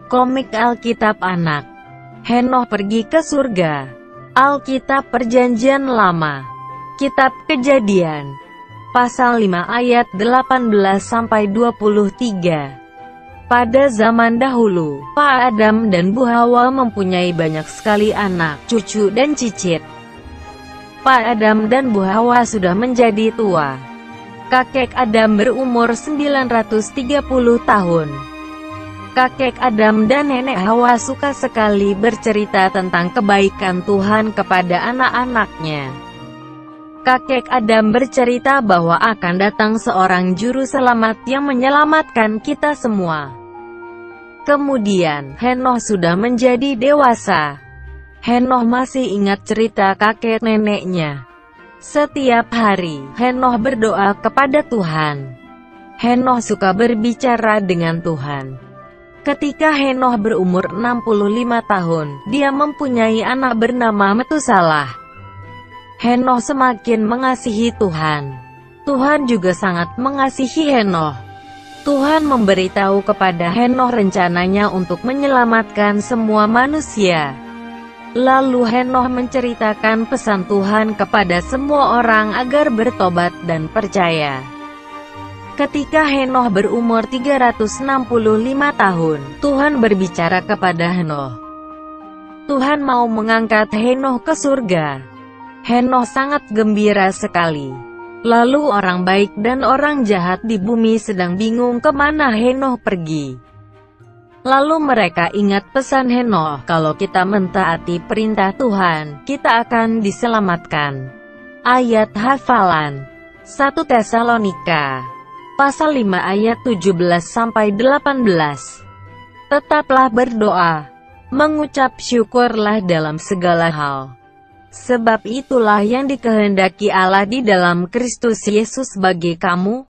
Komik Alkitab Anak. Henoh pergi ke surga. Alkitab Perjanjian Lama. Kitab Kejadian. Pasal 5 ayat 18-23. Pada zaman dahulu, Pak Adam dan Bu Hawa mempunyai banyak sekali anak, cucu dan cicit. Pak Adam dan Bu Hawa sudah menjadi tua. Kakek Adam berumur 930 tahun. Kakek Adam dan nenek Hawa suka sekali bercerita tentang kebaikan Tuhan kepada anak-anaknya. Kakek Adam bercerita bahwa akan datang seorang juru selamat yang menyelamatkan kita semua. Kemudian, Henoh sudah menjadi dewasa. Henoh masih ingat cerita kakek neneknya. Setiap hari, Henoh berdoa kepada Tuhan. Henoh suka berbicara dengan Tuhan. Ketika Henoh berumur 65 tahun, dia mempunyai anak bernama Metusalah. Henoh semakin mengasihi Tuhan. Tuhan juga sangat mengasihi Henoh. Tuhan memberitahu kepada Henoh rencananya untuk menyelamatkan semua manusia. Lalu Henoh menceritakan pesan Tuhan kepada semua orang agar bertobat dan percaya. Ketika Henoh berumur 365 tahun, Tuhan berbicara kepada Henoh. Tuhan mau mengangkat Henoh ke surga. Henoh sangat gembira sekali. Lalu orang baik dan orang jahat di bumi sedang bingung kemana Henoh pergi. Lalu mereka ingat pesan Henoh, kalau kita mentaati perintah Tuhan, kita akan diselamatkan. Ayat hafalan 1 Tesalonika Pasal 5 ayat 17-18. Tetaplah berdoa, mengucap syukurlah dalam segala hal. Sebab itulah yang dikehendaki Allah di dalam Kristus Yesus bagi kamu.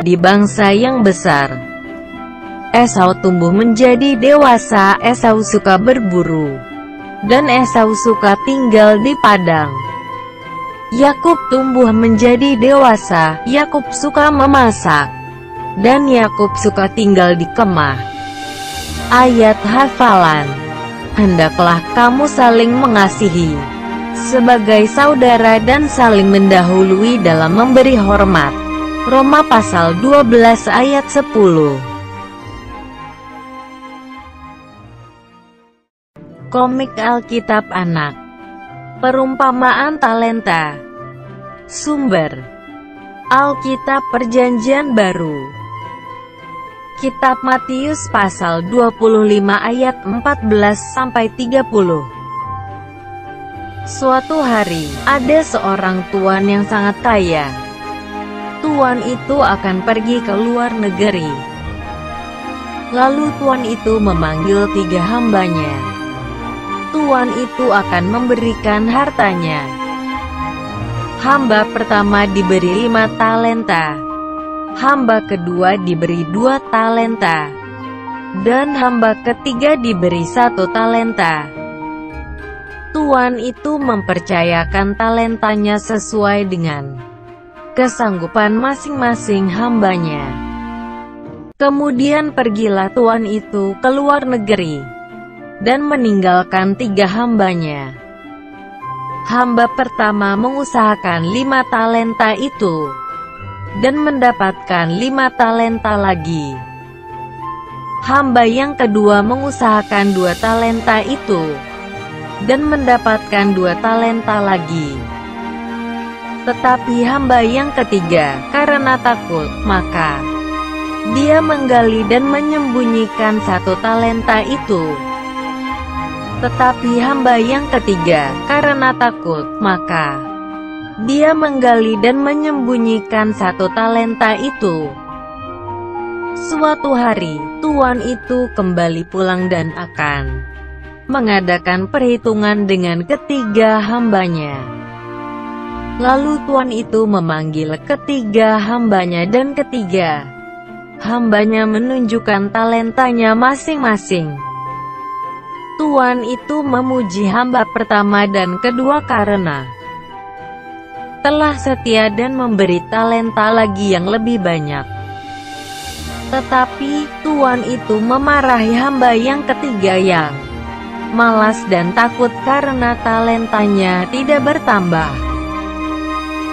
Di bangsa yang besar, Esau tumbuh menjadi dewasa. Esau suka berburu, dan Esau suka tinggal di padang. Yakub tumbuh menjadi dewasa. Yakub suka memasak, dan Yakub suka tinggal di kemah. Ayat hafalan. Hendaklah kamu saling mengasihi sebagai saudara dan saling mendahului dalam memberi hormat. Roma pasal 12 ayat 10. Komik Alkitab Anak. Perumpamaan talenta. Sumber Alkitab Perjanjian Baru. Kitab Matius pasal 25 ayat 14-30. Suatu hari, ada seorang tuan yang sangat kaya. tuan itu akan pergi ke luar negeri. Lalu tuan itu memanggil 3 hambanya. Tuan itu akan memberikan hartanya. Hamba pertama diberi 5 talenta. Hamba kedua diberi 2 talenta. Dan hamba ketiga diberi 1 talenta. Tuan itu mempercayakan talentanya sesuai dengan kesanggupan masing-masing hambanya. Kemudian pergilah tuan itu ke luar negeri, dan meninggalkan 3 hambanya. Hamba pertama mengusahakan 5 talenta itu, dan mendapatkan 5 talenta lagi. Hamba yang kedua mengusahakan 2 talenta itu, dan mendapatkan 2 talenta lagi. Tetapi hamba yang ketiga, karena takut, maka dia menggali dan menyembunyikan 1 talenta itu. Tetapi hamba yang ketiga, karena takut, maka dia menggali dan menyembunyikan 1 talenta itu. Suatu hari, tuan itu kembali pulang dan akan mengadakan perhitungan dengan ketiga hambanya. Lalu tuan itu memanggil ketiga hambanya dan ketiga hambanya menunjukkan talentanya masing-masing. Tuan itu memuji hamba pertama dan kedua karena telah setia dan memberi talenta lagi yang lebih banyak. Tetapi tuan itu memarahi hamba yang ketiga yang malas dan takut karena talentanya tidak bertambah.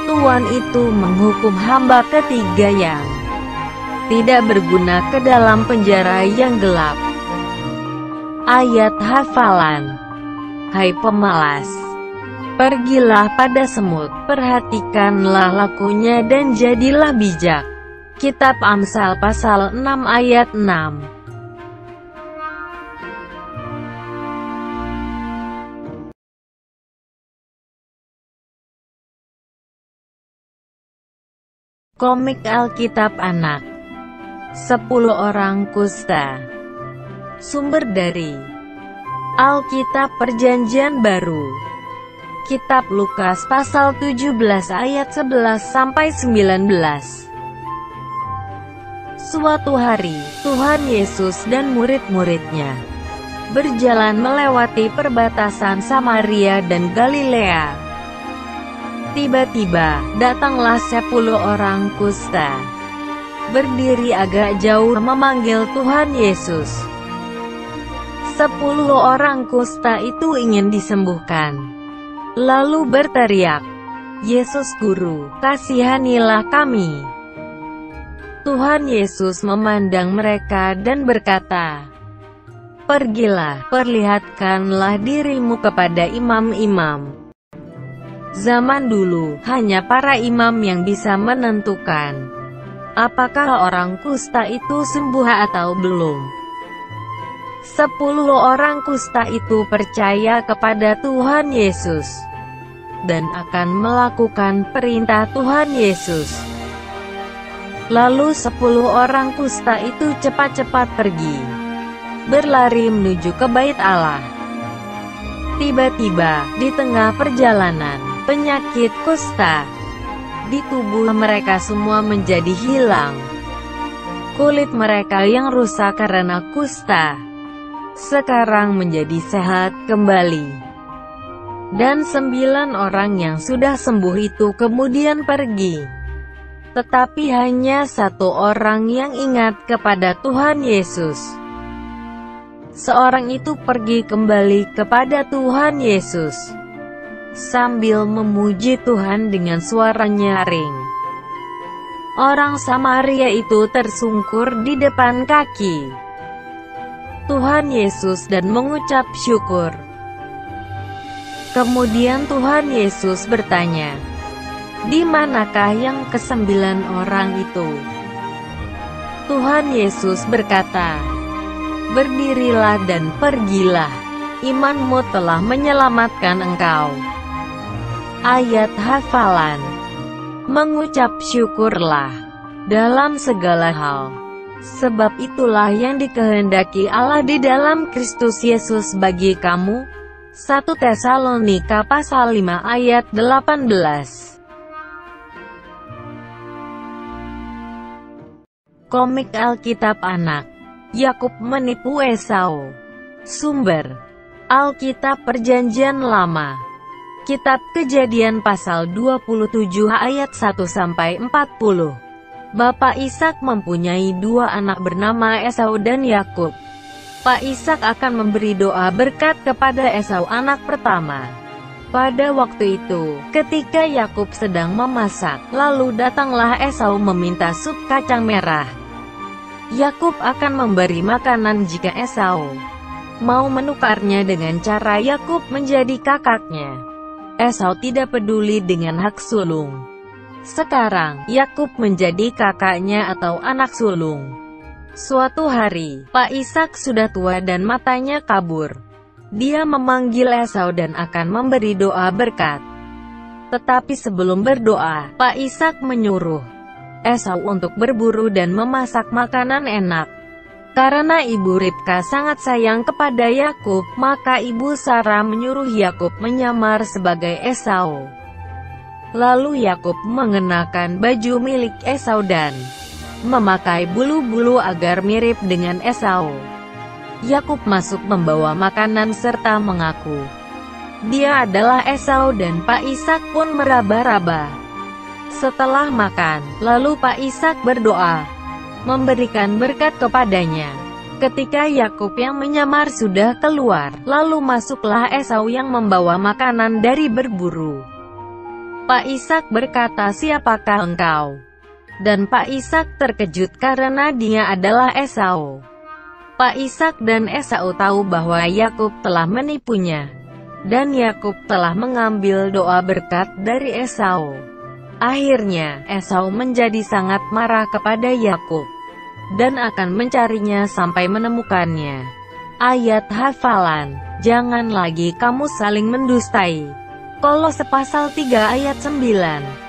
Tuan itu menghukum hamba ketiga yang tidak berguna ke dalam penjara yang gelap. Ayat hafalan. Hai pemalas, pergilah pada semut, perhatikanlah lakunya dan jadilah bijak. Kitab Amsal pasal 6 ayat 6. Komik Alkitab Anak. 10 orang kusta. Sumber dari Alkitab Perjanjian Baru. Kitab Lukas pasal 17 ayat 11-19. Suatu hari, Tuhan Yesus dan murid-muridnya berjalan melewati perbatasan Samaria dan Galilea. Tiba-tiba, datanglah 10 orang kusta, berdiri agak jauh memanggil Tuhan Yesus. 10 orang kusta itu ingin disembuhkan, lalu berteriak, "Yesus Guru, kasihanilah kami." Tuhan Yesus memandang mereka dan berkata, "Pergilah, perlihatkanlah dirimu kepada imam-imam." Zaman dulu, hanya para imam yang bisa menentukan apakah orang kusta itu sembuh atau belum. 10 orang kusta itu percaya kepada Tuhan Yesus dan akan melakukan perintah Tuhan Yesus. Lalu 10 orang kusta itu cepat-cepat pergi, berlari menuju ke bait Allah. Tiba-tiba, di tengah perjalanan, penyakit kusta di tubuh mereka semua menjadi hilang. Kulit mereka yang rusak karena kusta sekarang menjadi sehat kembali. Dan 9 orang yang sudah sembuh itu kemudian pergi. Tetapi hanya 1 orang yang ingat kepada Tuhan Yesus. Seorang itu pergi kembali kepada Tuhan Yesus sambil memuji Tuhan dengan suara nyaring. Orang Samaria itu tersungkur di depan kaki Tuhan Yesus dan mengucap syukur. Kemudian Tuhan Yesus bertanya, "Di manakah yang ke-9 orang itu?" Tuhan Yesus berkata, "Berdirilah dan pergilah, imanmu telah menyelamatkan engkau." Ayat hafalan. mengucap syukurlah dalam segala hal. Sebab itulah yang dikehendaki Allah di dalam Kristus Yesus bagi kamu. 1 Tesalonika pasal 5 ayat 18. Komik Alkitab Anak. Yakub menipu Esau. Sumber: Alkitab Perjanjian Lama. Kitab Kejadian pasal 27 ayat 1-40. Bapak Ishak mempunyai dua anak bernama Esau dan Yakub. Pak Ishak akan memberi doa berkat kepada Esau anak pertama. Pada waktu itu, ketika Yakub sedang memasak, lalu datanglah Esau meminta sup kacang merah. Yakub akan memberi makanan jika Esau mau menukarnya dengan cara Yakub menjadi kakaknya. Esau tidak peduli dengan hak sulung. Sekarang, Yakub menjadi kakaknya atau anak sulung. Suatu hari, Pak Ishak sudah tua dan matanya kabur. Dia memanggil Esau dan akan memberi doa berkat. Tetapi sebelum berdoa, Pak Ishak menyuruh Esau untuk berburu dan memasak makanan enak. Karena ibu Ribka sangat sayang kepada Yakub, maka ibu Sarah menyuruh Yakub menyamar sebagai Esau. Lalu Yakub mengenakan baju milik Esau dan memakai bulu-bulu agar mirip dengan Esau. Yakub masuk membawa makanan serta mengaku dia adalah Esau dan Pak Ishak pun meraba-raba. Setelah makan, lalu Pak Ishak berdoa, memberikan berkat kepadanya. Ketika Yakub yang menyamar sudah keluar, lalu masuklah Esau yang membawa makanan dari berburu. Pak Ishak berkata, "Siapakah engkau?" Dan Pak Ishak terkejut karena dia adalah Esau. Pak Ishak dan Esau tahu bahwa Yakub telah menipunya, dan Yakub telah mengambil doa berkat dari Esau. Akhirnya, Esau menjadi sangat marah kepada Yakub dan akan mencarinya sampai menemukannya. Ayat hafalan: jangan lagi kamu saling mendustai. Kolose pasal 3 ayat 9.